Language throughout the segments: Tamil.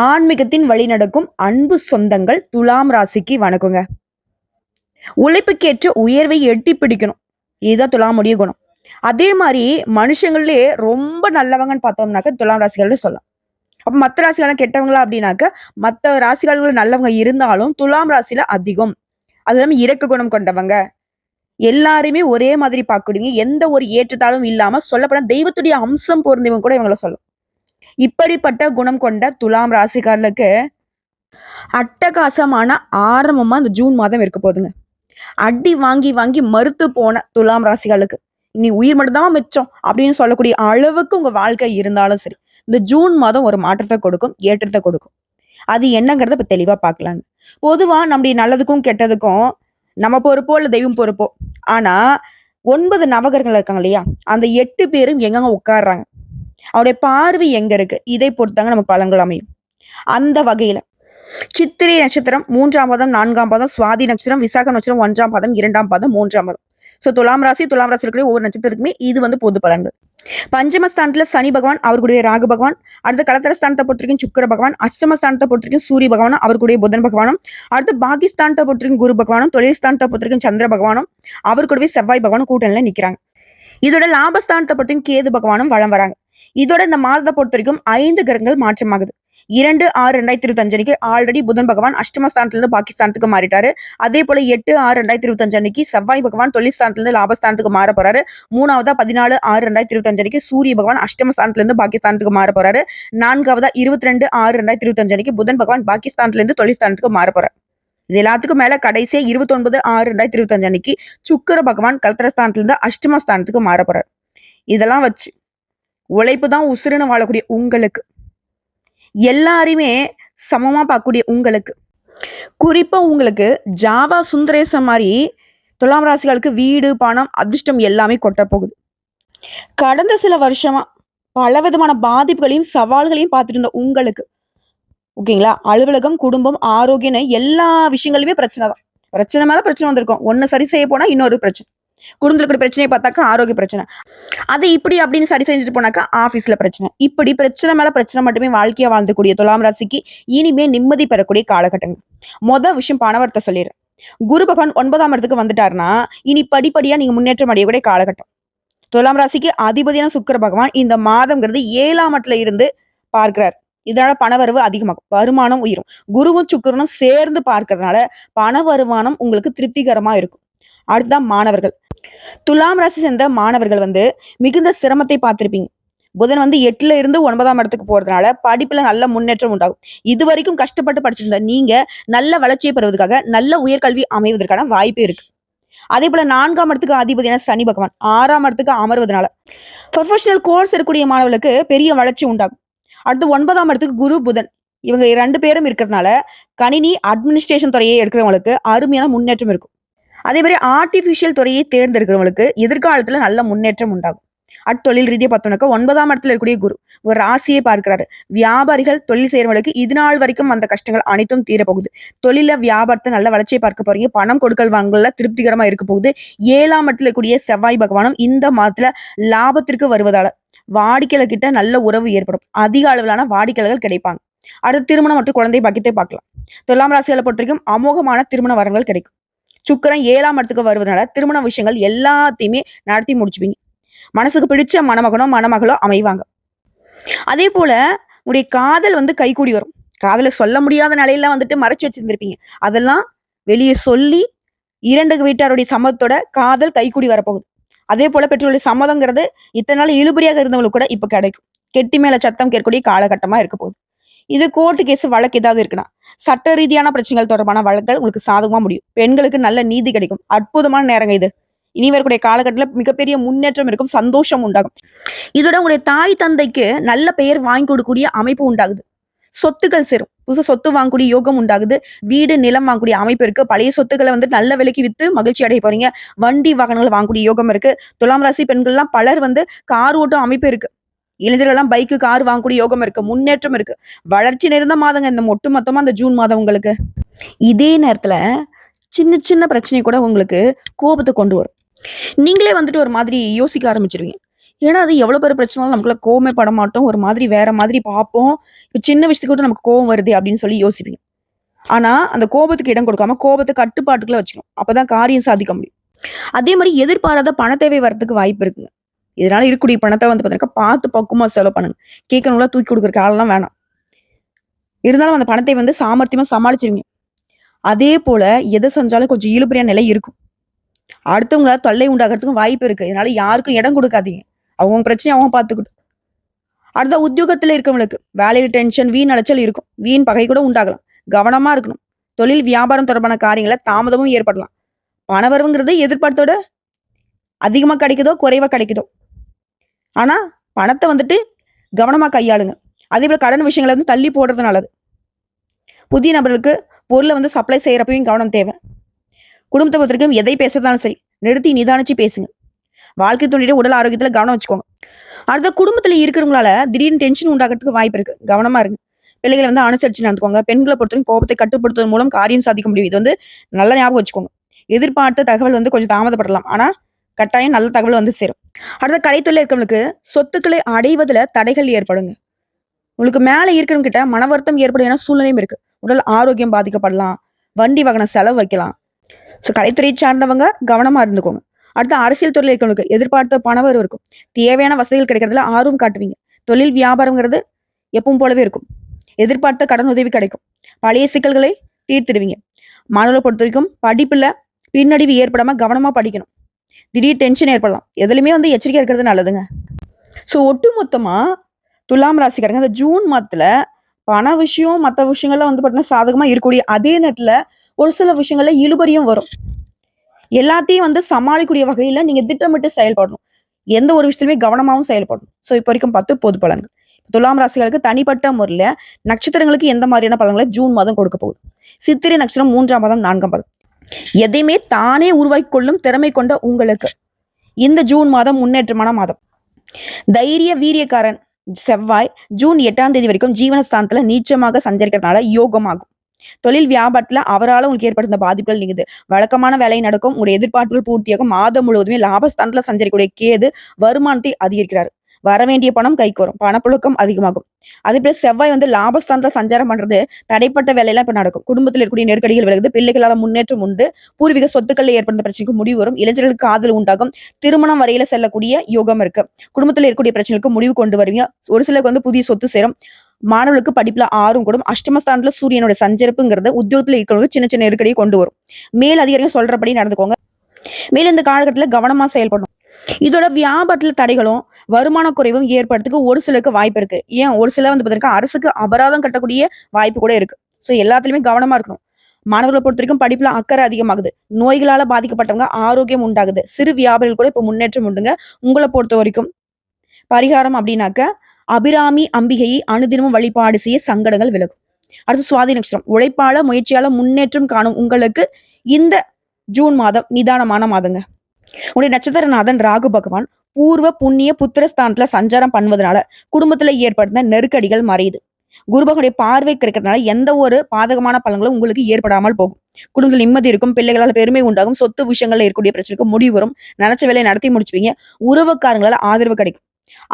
ஆன்மீகத்தின் வழி நடக்கும் அன்பு சொந்தங்கள் துலாம் ராசிக்கு வணக்கங்க. உழைப்புக்கேற்ற உயர்வை எட்டி பிடிக்கணும். இதுதான் துலாமுடைய குணம். அதே மாதிரி மனுஷங்களே ரொம்ப நல்லவங்கன்னு பார்த்தோம்னாக்க துலாம் ராசிகள்னு சொல்லலாம். அப்ப மத்த ராசிகள்லாம் கெட்டவங்களா அப்படின்னாக்க, மத்த ராசிகள் நல்லவங்க இருந்தாலும் துலாம் ராசியில அதிகம். அது இல்லாம இரக்க குணம் கொண்டவங்க. எல்லாரையுமே ஒரே மாதிரி பார்க்கக்கூடியவங்க. எந்த ஒரு ஏற்றத்தாழ்வும் இல்லாம சொல்லப்போனா தெய்வத்துடைய அம்சம் பொருந்தியவங்க கூட இவங்கள சொல்லலாம். இப்படிப்பட்ட குணம் கொண்ட துலாம் ராசிக்காரர்களுக்கு அட்டகாசமான ஆரம்பமா இந்த ஜூன் மாதம் இருக்க போகுதுங்க. அடி வாங்கி வாங்கி மறுத்து போன துலாம் ராசிகளுக்கு இனி உயிர் மட்டும் தான் மிச்சம் அப்படின்னு சொல்லக்கூடிய அளவுக்கு உங்க வாழ்க்கை இருந்தாலும் சரி, இந்த ஜூன் மாதம் ஒரு மாற்றத்தை கொடுக்கும், ஏற்றத்தை கொடுக்கும். அது என்னங்கிறத இப்ப தெளிவா பார்க்கலாங்க. பொதுவா நம்முடைய நல்லதுக்கும் கெட்டதுக்கும் நம்ம பொறுப்போ இல்ல தெய்வம் பொறுப்போ. ஆனா 9 நவகிரகங்கள் இருக்காங்க இல்லையா, அந்த 8 பேரும் எங்கெங்க உட்கார்றாங்க, அவருடைய பார்வை எங்க இருக்கு, இதை பொறுத்தாங்க நமக்கு பலன்கள் அமையும். அந்த வகையில சித்திரை நட்சத்திரம் 3ஆம் பாதம், 4ஆம் பாதம், சுவாதி நட்சத்திரம், விசாக நட்சத்திரம் 1ஆம் பாதம், 2ஆம் பாதம், 3ஆம் பாதம். சோ துலாம் ராசி இருக்கிற ஒவ்வொரு நட்சத்திரத்துக்குமே இது வந்து பொது பலன்கள். பஞ்சமஸ்தானத்துல சனி பகவான், அவருடைய ராகு பகவான். அடுத்து களத்திரஸ்தானத்தை பொறுத்திருக்கும் சுக்கிர பகவான். அஷ்டமஸ்தானத்தை பொறுத்திருக்கும் சூரிய பகவானும், அவருடைய புதன் பகவானும். அடுத்து பாகிஸ்தானத்தை பொறுத்திருக்கும் குரு பகவானும், தொழில் ஸ்தானத்தை பொறுத்திருக்கும் சந்திர பகவானும், அவர் கூடவே செவ்வாய் பகவானும் கூட்டணியில நிக்கிறாங்க. இதோட லாபஸ்தானத்தை பொறுத்திருக்கும் கேது பகவானும் வளம் வராங்க. இதோட இந்த மாதத்தை பொறுத்த வரைக்கும் 5 கிரகங்கள் மாற்றமாகுது. 2/6/2025 அன்னைக்கு ஆல்ரெடி புதன் பகவான் அஷ்டமஸ்தானத்திலிருந்து பாகிஸ்தானத்துக்கு மாறிட்டாரு. அதே போல 8/6/2025 அன்னைக்கு செவ்வாய் பகவான் தொழில்ஸ்தானத்திலிருந்து லாபஸ்தானத்துக்கு மாற போறாரு. 3ஆவதா 14/6/2025 அன்னைக்கு சூரிய பகவான் அஷ்டமஸ்தானத்திலிருந்து பாகிஸ்தானத்துக்கு மாற போறாரு. 4ஆவதா 22/6/2025 அன்னைக்கு புதன் பகவான் பாகிஸ்தானத்திலிருந்து தொழில்ஸ்தானத்துக்கு மாற போறாரு. இது எல்லாத்துக்கும் மேல கடைசியா 29/6/2025 அன்னைக்கு சுக்கிர பகவான் கலத்திரஸ்தானத்திலிருந்து அஷ்டமஸ்தானத்துக்கு மாற போறாரு. இதெல்லாம் வச்சு உழைப்பு தான் உசுருன்னு வாழக்கூடிய உங்களுக்கு, எல்லாரையுமே சமமா பார்க்கக்கூடிய உங்களுக்கு, குறிப்பா உங்களுக்கு ஜாவா சுந்தரேசன் மாதிரி துலாம் ராசிகளுக்கு வீடு, பணம், அதிர்ஷ்டம் எல்லாமே கொட்ட போகுது. கடந்த சில வருஷமா பல விதமான பாதிப்புகளையும் சவால்களையும் பார்த்துட்டு இருந்த உங்களுக்கு, ஓகேங்களா, அலுவலகம், குடும்பம், ஆரோக்கியம் எல்லா விஷயங்களுமே பிரச்சனை தான். பிரச்சனை மேல பிரச்சனை வந்திருக்கும். ஒன்னு சரி செய்ய போனா இன்னொரு பிரச்சனை. குடும்பத்துல இருக்கிற பிரச்சனையை பார்த்தாக்கா ஆரோக்கிய பிரச்சனை. அது இப்படி அப்படின்னு சரி செஞ்சுட்டு போனாக்கா ஆபீஸ்ல பிரச்சனை. இப்படி பிரச்சனை மேல பிரச்சனை மட்டுமே வாழ்க்கையா வாழ்ந்துக்கூடிய துலாம் ராசிக்கு இனிமே நிம்மதி பெறக்கூடிய காலகட்டங்கள். விஷயம் பணவரத்தை சொல்லிடுறேன். குரு பகவான் 9ஆம் இடத்துக்கு வந்துட்டாருன்னா இனி படிப்படியா நீங்க முன்னேற்றம் அடையக்கூடிய காலகட்டம். துலாம் ராசிக்கு அதிபதியான சுக்கிர பகவான் இந்த மாதம்ங்கிறது 7ஆம் இடத்துல இருந்து பார்க்கிறார். இதனால பணவரவு அதிகமாகும், வருமானம் உயரும். குருவும் சுக்கிரனும் சேர்ந்து பார்க்கறதுனால பண வருமானம் உங்களுக்கு திருப்திகரமா இருக்கும். அடுத்ததான் மாணவர்கள். துலாம் ராசி சேர்ந்த மாணவர்கள் மிகுந்த சிரமத்தை பார்த்திருப்பீங்க. புதன் 8ல இருந்து 9ஆம் இடத்துக்கு போறதுனால படிப்புல நல்ல முன்னேற்றம் உண்டாகும். இது வரைக்கும் கஷ்டப்பட்டு படிச்சிருந்த நீங்க நல்ல வளர்ச்சியை பெறுவதற்காக நல்ல உயர்கல்வி அமைவதற்கான வாய்ப்பு இருக்கு. அதே போல 4ஆம் இடத்துக்கு அதிபதியான சனி பகவான் 6ஆம் இடத்துக்கு அமர்வதனால ப்ரொஃபஷனல் கோர்ஸ் இருக்கக்கூடிய மாணவர்களுக்கு பெரிய வளர்ச்சி உண்டாகும். அடுத்து 9ஆம் இடத்துக்கு குரு புதன் இவங்க 2 பேரும் இருக்கிறதுனால கணினி அட்மினிஸ்ட்ரேஷன் துறையை எடுக்கிறவங்களுக்கு அருமையான முன்னேற்றம் இருக்கும். அதே மாதிரி ஆர்டிபிஷியல் துறையை தேர்ந்தெடுக்கிறவங்களுக்கு எதிர்காலத்துல நல்ல முன்னேற்றம் உண்டாகும். தொழில் ரீதியா பார்த்தோம்னாக்கா 9ஆம் இடத்துல இருக்கக்கூடிய குரு ஒரு ராசியை பார்க்கிறாரு. வியாபாரிகள், தொழில் செய்யறவங்களுக்கு இது நாள் வரைக்கும் அந்த கஷ்டங்கள் அனைத்தும் தீரப்போகுது. தொழில வியாபாரத்தை நல்ல வளர்ச்சியை பார்க்க போறீங்க. பணம் கொடுக்கல் வாங்கல திருப்திகரமா இருக்க போகுது. 7ஆம் இடத்துல இருக்கக்கூடிய செவ்வாய் பகவானும் இந்த மாதத்துல லாபத்திற்கு வருவதால வாடிக்கையாளர் கிட்ட நல்ல உறவு ஏற்படும். அதிக அளவிலான வாடிக்கையாளர்கள் கிடைப்பாங்க. அடுத்து திருமணம் மற்றும் குழந்தை பாக்கியத்தை பார்க்கலாம். துலாம் ராசிகளை பொறுத்த வரைக்கும் அமோகமான திருமண வரங்கள் கிடைக்கும். சுக்கிரன் 7ஆம் இடத்துக்கு வருவதனால திருமண விஷயங்கள் எல்லாத்தையுமே நடத்தி முடிச்சுப்பீங்க. மனசுக்கு பிடிச்ச மணமகனோ அமைவாங்க. அதே போல உங்களுடைய காதல் கைகூடி வரும். காதல சொல்ல முடியாத நிலையில மறைச்சு வச்சிருந்திருப்பீங்க. அதெல்லாம் வெளியே சொல்லி 2 வீட்டாருடைய சம்மதத்தோட காதல் கைகூடி வரப்போகுது. அதே போல பெற்றோருடைய சம்மதங்கிறது இத்தனை நாள் இழுபறியாக இருந்தவங்களுக்கு கூட இப்ப கிடைக்கும். கெட்டி மேல சத்தம் கேட்கக்கூடிய காலகட்டமா இருக்க போகுது. இது கோர்ட்டு கேஸ் வழக்கு ஏதாவது இருக்குன்னா சட்ட ரீதியான பிரச்சனைகள் தொடர்பான வழக்குகள் உங்களுக்கு சாதகமா முடியும். பெண்களுக்கு நல்ல நீதி கிடைக்கும். அற்புதமான நேரங்க இது. இனி வரக்கூடிய காலகட்டத்துல மிகப்பெரிய முன்னேற்றம் இருக்கும், சந்தோஷம் உண்டாகும். இதோட உங்களுடைய தாய் தந்தைக்கு நல்ல பெயர் வாங்கி கொடுக்கக்கூடிய அமைப்பு உண்டாகுது. சொத்துக்கள் சேரும். புதுசு சொத்து வாங்கக்கூடிய யோகம் உண்டாகுது. வீடு, நிலம் வாங்கக்கூடிய அமைப்பு இருக்கு. பழைய சொத்துக்களை நல்ல விலைக்கு வித்து மகிழ்ச்சி அடைய போறீங்க. வண்டி வாகனங்கள் வாங்கக்கூடிய யோகம் இருக்கு. துலாம் ராசி பெண்கள் எல்லாம் பலர் கார் ஓட்டும் அமைப்பு இருக்கு. இளைஞர்கள் எல்லாம் பைக்கு, கார் வாங்கக்கூடிய யோகம் இருக்கு. முன்னேற்றம் இருக்கு. வளர்ச்சி நிறைந்த மாதங்க இந்த ஒட்டு மொத்தமா இந்த ஜூன் மாதம் உங்களுக்கு. இதே நேரத்துல சின்ன சின்ன பிரச்சனை கூட உங்களுக்கு கோபத்தை கொண்டு வரும். நீங்களே ஒரு மாதிரி யோசிக்க ஆரம்பிச்சிருவீங்க. ஏன்னா, அது எவ்வளோ பெரிய பிரச்சனைனாலும் நமக்குள்ள கோவமே பட மாட்டோம். ஒரு மாதிரி வேற மாதிரி பார்ப்போம். இப்ப சின்ன விஷயத்துக்கு கூட நமக்கு கோவம் வருதே அப்படின்னு சொல்லி யோசிப்பீங்க. ஆனா, அந்த கோபத்துக்கு இடம் கொடுக்காம, கோபத்த கட்டுப்பாட்டுக்குள்ள வச்சுக்கணும். அப்பதான் காரியம் சாதிக்க முடியும். அதே மாரி எதிர்பாராத பண தேவை வரதுக்கு வாய்ப்பு இருக்குங்க. இதனால இருக்கக்கூடிய பணத்த வந்து பார்த்தீங்கன்னா, பார்த்து பக்குவமா செலவு பண்ணுங்க. கேட்கறவங்கள தூக்கி குடுக்குறக்கு ஆள்லாம் வேணாம். இருந்தாலும் அந்த பணத்தை வந்து சாமர்த்தியமா சமாளிச்சுருவீங்க. அதே போல எத செஞ்சாலும் கொஞ்சம் இழுபறியான நிலை இருக்கும். அடுத்தவங்களால தொல்லை உண்டாகுறதுக்கும் வாய்ப்பு இருக்கு. இதனால யாருக்கும் இடம் குடுக்காதீங்க. அவங்கவங்க பிரச்சனைய அவங்க பார்த்துக்கட்டும். அடுத்த உத்தியோகத்துல இருக்கவங்களுக்கு வேலையில டென்ஷன், வீண் அலைச்சல் இருக்கும். வீண் பகை கூட உண்டாகலாம். கவனமா இருக்கணும். தொழில், வியாபாரம் தொடர்பான காரியங்கள்ல தாமதமும் ஏற்படலாம். பணவரவுங்கிறது எதிர்பார்த்தோட அதிகமா கிடைக்குதோ, குறைவா கிடைக்குதோ. ஆனா, பணத்த வந்துட்டு கவனமா கையாளுங்க. அதேபோல கடன் விஷயங்கள வந்து தள்ளி போடுறது நல்லது. புதிய நபர்களுக்கு பொருள வந்து சப்ளை செய்யறப்பயும் கவனம் தேவை. குடும்பத்த பொறுத்தவரைக்கும் எதை பேசுறதாலும் சரி, நிறுத்தி நிதானிச்சு பேசுங்க. வாழ்க்கை துணையுடைய உடல் ஆரோக்கியத்துல கவனம் வச்சுக்கோங்க. அடுத்த குடும்பத்துல இருக்கிறவங்களால திடீர்னு டென்ஷன் உண்டாகிறதுக்கு வாய்ப்பு இருக்கு. கவனமா இருங்க. பிள்ளைகள வந்து அனுசரிச்சு நடந்துக்கோங்க. பெண்கள பொறுத்தவரைக்கும் கோபத்தை கட்டுப்படுத்துவதன் மூலம் காரியம் சாதிக்க முடியும். இது வந்து நல்லா ஞாபகம் வச்சுக்கோங்க. எதிர்பார்த்த தகவல் வந்து கொஞ்சம் தாமதப்படலாம். ஆனா, கட்டாயம் நல்ல தகவல் வந்து சேரும். அடுத்த கலைத்துறையில இருக்கிறவங்களுக்கு சொத்துக்களை அடைவதுல தடைகள் ஏற்படுங்க. உங்களுக்கு மேல இருக்கிறவங்க கிட்ட மன வருத்தம் ஏற்படும் என சூழ்நிலையும் இருக்கு. உடல் ஆரோக்கியம் பாதிக்கப்படலாம். வண்டி வாகன செலவு வைக்கலாம். கலைத்துறையை சார்ந்தவங்க கவனமா இருந்துக்கோங்க. அடுத்து அரசியல் துறையில இருக்கிறவங்களுக்கு எதிர்பார்த்த பணவரவு இருக்கும். தேவையான வசதிகள் கிடைக்கிறதுல ஆர்வம் காட்டுவீங்க. தொழில் வியாபாரங்கிறது எப்பவும் போலவே இருக்கும். எதிர்பார்த்த கடன் உதவி கிடைக்கும். பழைய சிக்கல்களை தீர்த்திடுவீங்க. மாணவர்களை பொறுத்த வரைக்கும் படிப்புல பின்னடைவு ஏற்படாம கவனமா படிக்கணும். திடீர் டென்ஷன் ஏற்படலாம். எதுலையுமே வந்து எச்சரிக்கையா இருக்கிறது நல்லதுங்க. ஒட்டுமொத்தமா துலாம் ராசிக்காரங்க இந்த ஜூன் மாதத்துல பண விஷயம், மத்த விஷயங்கள்லாம் வந்து பார்த்தீங்கன்னா சாதகமா இருக்கக்கூடிய அதே நேரத்துல ஒரு சில விஷயங்கள்ல இழுபறியும் வரும். எல்லாத்தையும் வந்து சமாளிக்கக்கூடிய வகையில நீங்க திட்டமிட்டு செயல்படணும். எந்த ஒரு விஷயத்திலுமே கவனமாவும் செயல்படணும். இப்போ வரைக்கும் 10 பொது பலன்கள். துலாம் ராசிகளுக்கு தனிப்பட்ட முறையில நட்சத்திரங்களுக்கு எந்த மாதிரியான பலன்களை ஜூன் மாதம் கொடுக்க போகுது. சித்திரை நட்சத்திரம் 3ஆம் மாதம் 4ஆம் பாதம். எதையுமே தானே உருவாக்கிக் கொள்ளும் திறமை கொண்ட உங்களுக்கு இந்த ஜூன் மாதம் முன்னேற்றமான மாதம். தைரிய வீரியக்காரன் செவ்வாய் ஜூன் 8ஆம் தேதி வரைக்கும் ஜீவனஸ்தானத்துல நீச்சமாக சஞ்சரிக்கிறதுனால யோகமாகும். தொழில் வியாபாரத்துல அவரால் உங்களுக்கு ஏற்படுத்த பாதிப்புகள் நீங்குது. வழக்கமான வேலை நடக்கும். உங்களுடைய எதிர்பார்ப்புகள் பூர்த்தியாகும். மாதம் முழுவதுமே லாபஸ்தானத்துல சஞ்சரிக்கக்கூடிய கேது வருமானத்தை அதிகரிக்கிறார். வரவேண்டிய பணம் கைக்கு வரும். பணப்புழக்கம் அதிகமாகும். அதே போல செவ்வாய் வந்து லாபஸ்தானத்துல சஞ்சாரம் பண்றது தடைப்பட்ட வேலையெல்லாம் இப்ப நடக்கும். குடும்பத்தில் இருக்கக்கூடிய நெருக்கடிகள் விலகுது. பிள்ளைகளால முன்னேற்றம் உண்டு. பூர்வீக சொத்துக்கள்ல ஏற்படுத்த பிரச்சனைக்கு முடிவு வரும். இளைஞர்களுக்கு காதல் உண்டாகும். திருமணம் வரையில செல்லக்கூடிய யோகம் இருக்கு. குடும்பத்துல இருக்கக்கூடிய பிரச்சனைகளுக்கு முடிவு கொண்டு வருவீங்க. ஒரு சிலருக்கு வந்து புதிய சொத்து சேரும். மாணவர்களுக்கு படிப்புல ஆர்வம் கூடும். அஷ்டமஸ்தானத்துல சூரியனோட சஞ்சரிப்புங்கிறது உத்தியோகத்துல இருக்கிறவங்களுக்கு சின்ன சின்ன நெருக்கடியை கொண்டு வரும். மேல் அதிகாரிகள் சொல்றபடி நடந்துக்கோங்க. மேலும் இந்த காலகட்டத்துல கவனமா செயல்படணும். இதோட வியாபாரத்துல தடைகளும் வருமான குறைவும் ஏற்படுறதுக்கு ஒரு சிலருக்கு வாய்ப்பு இருக்கு. ஏன் ஒரு சிலர் வந்து பாத்தீங்கன்னா அரசுக்கு அபராதம் கட்டக்கூடிய வாய்ப்பு கூட இருக்கு. எல்லாத்துலயுமே கவனமா இருக்கணும். மாணவர்களை பொறுத்த வரைக்கும் படிப்புல அக்கறை அதிகமாகுது. நோய்களால பாதிக்கப்பட்டவங்க ஆரோக்கியம் உண்டாகுது. சிறு வியாபாரிகள் கூட இப்ப முன்னேற்றம் உண்டுங்க. உங்களை பொறுத்த வரைக்கும் பரிகாரம் அப்படின்னாக்க அபிராமி அம்பிகையை அனுதினமும் வழிபாடு செய்ய சங்கடங்கள் விலகும். அடுத்து சுவாதி நட்சத்திரம். உழைப்பால முயற்சியால முன்னேற்றம் காணும் உங்களுக்கு இந்த ஜூன் மாதம் நிதானமான மாதங்க. உடைய நட்சத்திரநாதன் ராகு பகவான் பூர்வ புண்ணிய புத்திரஸ்தானத்துல சஞ்சாரம் பண்ணுவதனால குடும்பத்துல ஏற்படுத்த நெருக்கடிகள் மறையுது. குரு பகவானுடைய பார்வை கிடைக்கிறதுனால எந்த ஒரு பாதகமான பலன்களும் உங்களுக்கு ஏற்படாமல் போகும். குடும்பத்தில் நிம்மதி இருக்கும். பிள்ளைகளால் பெருமை உண்டாகும். சொத்து விஷயங்கள்ல இருக்கக்கூடிய பிரச்சனைக்கு முடிவு வரும். நினைச்ச வேலையை நடத்தி முடிச்சுவீங்க. உறவுக்காரங்களால ஆதரவு கிடைக்கும்.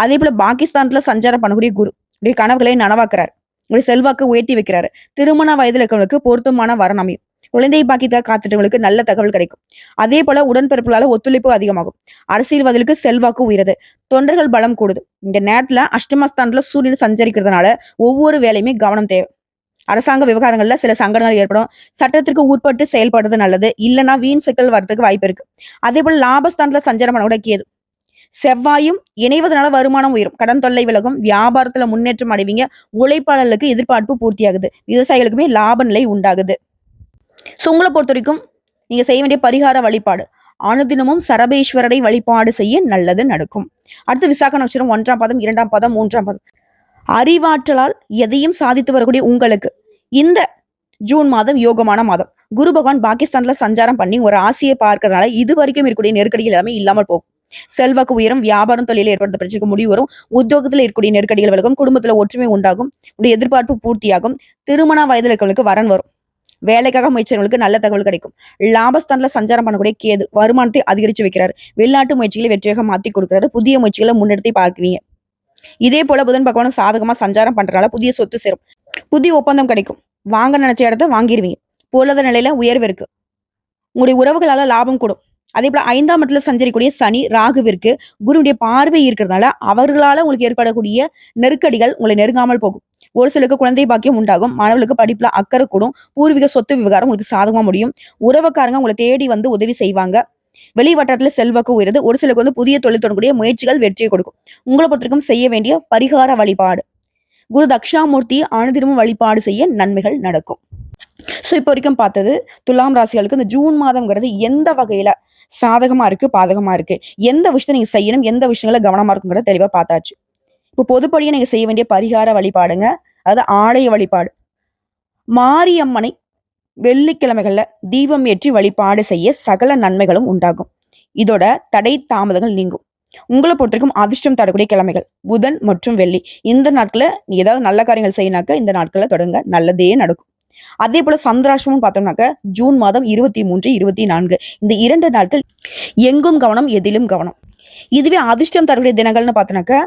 அதே போல பாகிஸ்தான்ல சஞ்சாரம் பண்ணக்கூடிய குரு உடைய கனவுகளை நனவாக்குறாரு. உடைய செல்வாக்கு உயர்த்தி வைக்கிறாரு. திருமண வயதுல இருக்கிறவங்களுக்கு பொருத்தமான வரன் அமையும். குழந்தை பாக்கியத்தை காத்துட்டவங்களுக்கு நல்ல தகவல் கிடைக்கும். அதே போல உடன்பிறப்புகளால ஒத்துழைப்பு அதிகமாகும். அரசியல்வாதிகளுக்கு செல்வாக்கு உயருது. தொண்டர்கள் பலம் கூடுது. இந்த நேரத்துல அஷ்டமஸ்தானத்துல சூரியன் சஞ்சரிக்கிறதுனால ஒவ்வொரு வேலையுமே கவனம் தேவை. அரசாங்க விவகாரங்கள்ல சில சங்கடங்கள் ஏற்படும். சட்டத்திற்கு உட்பட்டு செயல்படுறது நல்லது. இல்லைன்னா வீண் சிக்கல் வரதுக்கு வாய்ப்பு இருக்கு. அதே போல லாபஸ்தானத்துல சஞ்சாரம் பண்ண கூட கேது செவ்வாயும் இணைவதனால வருமானம் உயரும். கடன் தொல்லை விலகும். வியாபாரத்துல முன்னேற்றம் அடைவீங்க. உழைப்பாளர்களுக்கு எதிர்பார்ப்பு பூர்த்தியாகுது. விவசாயிகளுக்குமே லாப நிலை உண்டாகுது. உங்களை பொறுத்த வரைக்கும் நீங்க செய்ய வேண்டிய பரிகார வழிபாடு அனுதினமும் சரபேஸ்வரரை வழிபாடு செய்ய நல்லது நடக்கும். அடுத்து விசாக நட்சத்திரம் 1ஆம் பாதம் 2ஆம் பாதம் 3ஆம் பாதம். அறிவாற்றலால் எதையும் சாதித்து வரக்கூடிய உங்களுக்கு இந்த ஜூன் மாதம் யோகமான மாதம். குரு பகவான் பாகிஸ்தான்ல சஞ்சாரம் பண்ணி ஒரு ராசியை பார்க்கறதுனால இது வரைக்கும் இருக்கக்கூடிய நெருக்கடிகள் எல்லாமே இல்லாமல் போகும். செல்வாக்கு உயரும். வியாபாரம் தொழில ஏற்படுத்த பிரச்சனைக்கு முடிவு வரும். உத்தியோகத்துல இருக்கக்கூடிய நெருக்கடிகள் விலகும். குடும்பத்துல ஒற்றுமை உண்டாகும். உடைய எதிர்பார்ப்பு பூர்த்தியாகும். திருமண வயதுல இருக்கிறவங்களுக்கு வரன் வரும். வேலைக்காக முயற்சிகளுக்கு நல்ல தகவல் கிடைக்கும். லாபஸ்தானத்துல சஞ்சாரம் பண்ணக்கூடிய கேது வருமானத்தை அதிகரிச்சு வைக்கிறாரு. வெளிநாட்டு முயற்சிகளை வெற்றியாக மாத்தி கொடுக்குறாரு. புதிய முயற்சிகளை முன்னெடுத்து பார்க்குவீங்க. இதே போல புதன் பகவான் சாதகமா சஞ்சாரம் பண்றதுனால புதிய சொத்து சேரும். புதிய ஒப்பந்தம் கிடைக்கும். வாங்க நினைச்ச இடத்த வாங்கிருவீங்க. பொருளாதார நிலையில உயர்வு இருக்கு. உங்களுடைய உறவுகளால லாபம் கூடும். அதே போல 5ஆம் இடத்துல சஞ்சரிக்கூடிய சனி ராகுவிற்கு குருவுடைய பார்வை இருக்கிறதுனால அவர்களால உங்களுக்கு ஏற்படக்கூடிய நெருக்கடிகள் உங்களை நெருங்காமல் போகும். ஒரு சிலருக்கு குழந்தை பாக்கியம் உண்டாகும். மாணவர்களுக்கு படிப்புல அக்கறை கூடும். பூர்வீக சொத்து விவகாரம் உங்களுக்கு சாதகமா முடியும். உறவுக்காரங்க உங்களை தேடி வந்து உதவி செய்வாங்க. வெளி வட்டாரத்துல செல்வாக்கு உயருது. ஒரு சிலருக்கு வந்து புதிய தொழில் தொடங்கக்கூடிய முயற்சிகள் வெற்றியை கொடுக்கும். உங்களை பொறுத்தவரைக்கும் செய்ய வேண்டிய பரிகார வழிபாடு குரு தட்சிணாமூர்த்தி அனுதினமும் வழிபாடு செய்ய நன்மைகள் நடக்கும். சோ இப்போ வரைக்கும் பார்த்தது துலாம் ராசிகளுக்கு இந்த ஜூன் மாதம்ங்கிறது எந்த வகையில சாதகமா இருக்கு, பாதகமா இருக்கு, எந்த விஷயத்தை நீங்க செய்யணும், எந்த விஷயங்கள கவனமா இருக்குங்கிறத தெளிவா பார்த்தாச்சு. இப்போ பொதுப்படியா நீங்க செய்ய வேண்டிய பரிகார வழிபாடுங்க, அதாவது ஆலய வழிபாடு. மாரியம்மனை வெள்ளிக்கிழமைகள்ல தீபம் ஏற்றி வழிபாடு செய்ய சகல நன்மைகளும் உண்டாகும். இதோட தடை தாமதங்கள் நீங்கும். உங்களை பொறுத்தவரைக்கும் அதிர்ஷ்டம் தரக்கூடிய கிழமைகள் புதன் மற்றும் வெள்ளி. இந்த நாட்கள நீ ஏதாவது நல்ல காரியங்கள் செய்யினாக்க இந்த நாட்கள தொடங்க, நல்லதே நடக்கும். அதே போல சந்திராஷ்டமம் பார்த்தோம்னாக்க ஜூன் மாதம் 23, 24 இந்த 2 நாட்கள் எங்கும் கவனம், எதிலும் கவனம். இதுவே அதிர்ஷ்டம் தரக்கூடிய தினங்கள்னு பார்த்தோம்னாக்க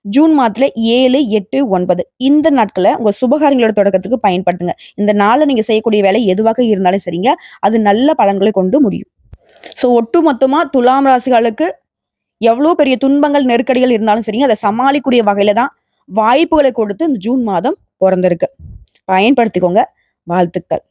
ஜூன் மாதத்துல 7, 8, 9 இந்த நாட்களை உங்க சுபகாரியங்களோட தொடக்கத்துக்கு பயன்படுத்துங்க. இந்த நாள்ல நீங்க செய்யக்கூடிய வேலை எதுவாக இருந்தாலும் சரிங்க, அது நல்ல பலன்களை கொண்டு முடியும். சோ ஒட்டு மொத்தமா துலாம் ராசிகளுக்கு எவ்வளவு பெரிய துன்பங்கள், நெருக்கடிகள் இருந்தாலும் சரிங்க, அதை சமாளிக்கக்கூடிய வகையில தான் வாய்ப்புகளை கொடுத்து இந்த ஜூன் மாதம் பிறந்திருக்கு. பயன்படுத்திக்கோங்க. வாழ்த்துக்கள்.